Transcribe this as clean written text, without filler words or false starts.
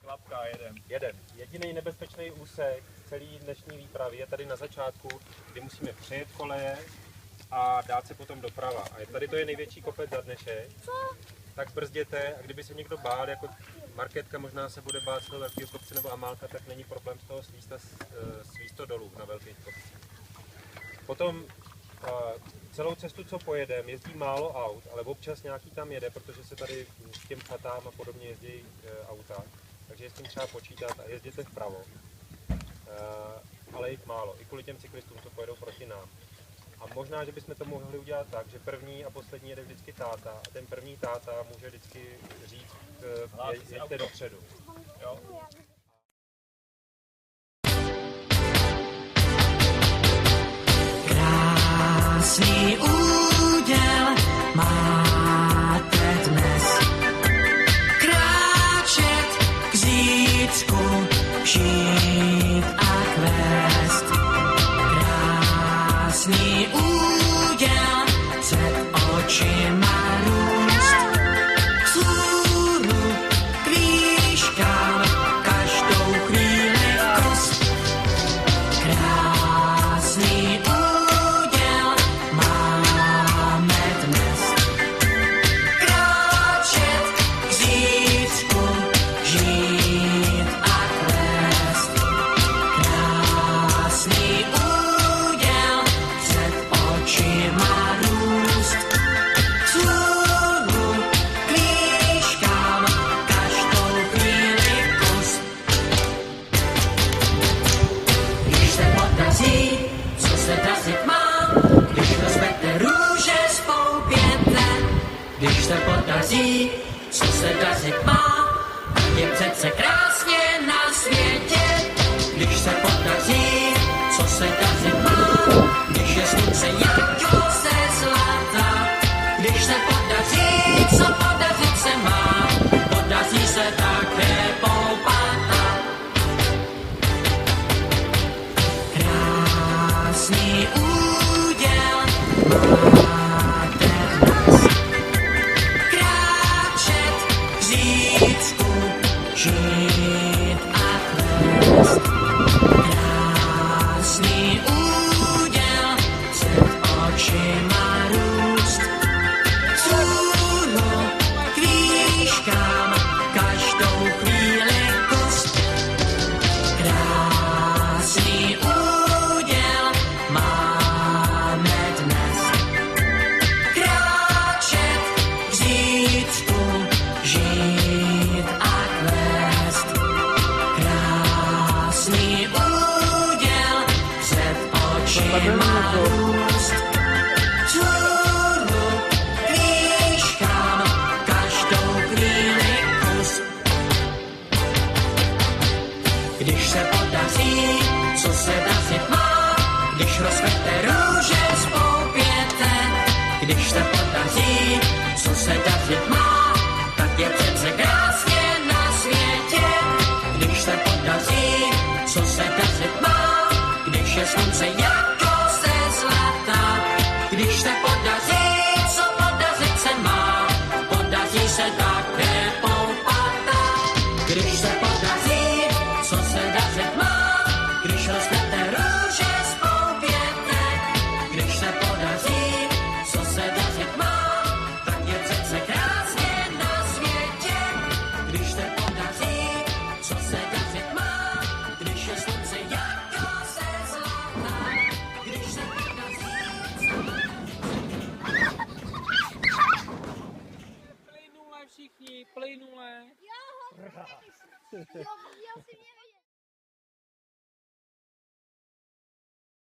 Klapka, jedem. Jediný nebezpečný úsek celý dnešní výpravy je tady na začátku, kdy musíme přejet koleje a dát se potom doprava. A tady to je největší kopec za dnešek. Tak brzděte a kdyby se někdo bál, jako Markétka možná se bude bát z toho velkého kopce nebo Amálka, tak není problém z toho svíst to dolů na velkých kopcích. Potom celou cestu, co pojedeme, jezdí málo aut, ale občas nějaký tam jede, protože se tady k těm chatám a podobně jezdí auta. Takže je s tím třeba počítat a jezděte vpravo. Ale jich málo, i kvůli těm cyklistům, co pojedou proti nám. A možná, že bychom to mohli udělat tak, že první a poslední jede vždycky táta a ten první táta může vždycky říct, jeďte dopředu. Jo? Krásný úděl máte dnes. Kráčet k zítřku, žít a kvést. Krásný úděl před očima růst. Vzhůru k výškám každou chvíli kost. Krásný úděl máme dnes. Kráčet k zítřku, žít a kvést. Krásný úděl před očima růst. Vzhůru k výškám každou chvíli kost. Když se podaří, co se dařit má, když rozvete růže spoupěte. Když se podaří, co se dařit má, tak je přece krásně na světě. Když se podaří, co se dařit má, když je slunce jako ze zlata. Když se podaří, co podařit se má, podaří se také poupata. Krásný úděl máte dnes. Kráčet k zítřku, žít a kvést. Krásný úděl před očima růst. Vzhůru k výškám každou chvíli kost. Krásný úděl máme dnes. Kráčet k zítřku, žít a kvést. Krásný úděl před očima růst. Vzhůru k výškám každou chvíli kus. Když se podaří, co se dařit má, když rozkvete růže spoupěte. Když se podaří, co se dařit má, tak je přece krásně na světě. Když se podaří, co se dařit má, když je slunce jako ze zlata. Když se podaří, co podařit se má, podaří se také poupata. Když se podaří, co se dařit má, když rozkvete růže spoupěte. Když se podaří, co se dařit má, tak je přece krásně na světě. Když se podaří, co se dařit má, když je slunce jako ze zlata. Když se podaří, Plynule všichni, plynule. Jo, já si mě